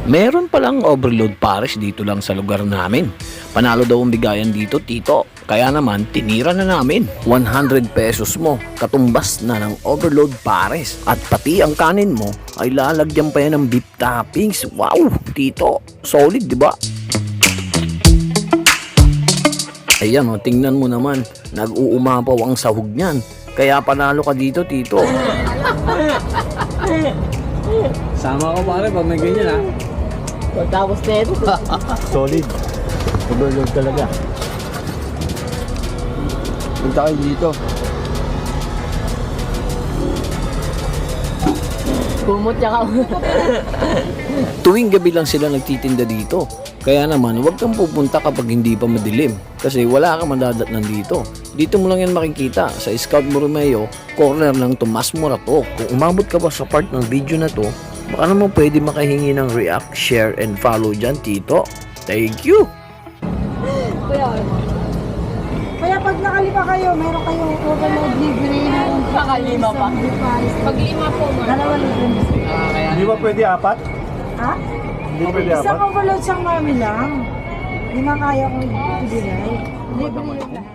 Meron palang overload pares dito lang sa lugar namin. Panalo daw ang bigayan dito, tito. Kaya naman, tinira na namin. 100 pesos mo, katumbas na ng overload pares. At pati ang kanin mo, ay lalagyan pa yan ng beef toppings. Wow, tito, solid, di ba? Ayan o, tingnan mo naman, nag-uumapaw ang sahog niyan. Kaya panalo ka dito, tito. Sama ko pare pag may ganyan ha. Tapos na ito. Solid. Overload talaga. Punta kayo dito. Kumot niya ka. Tuwing gabi lang sila nagtitinda dito. Kaya naman, huwag kang pupunta kapag hindi pa madilim. Kasi wala kang madadatnan dito. Dito mo lang yan makikita sa Scout Borromeo, corner ng Tomas Morato. Kung umabot ka pa sa part ng video na to, baka naman pwede makahingi ng react, share, and follow dyan, tito. Thank you! Kaya pag nakalima kayo, meron kayong overload libre na Nakalima pa. Pag lima po, Dalawa libre. Hindi ba pwede apat? Ha? Hindi pwede Isang apat? overload siyang mami lang. Hindi na kaya kong ibigay. Libre yung lahat.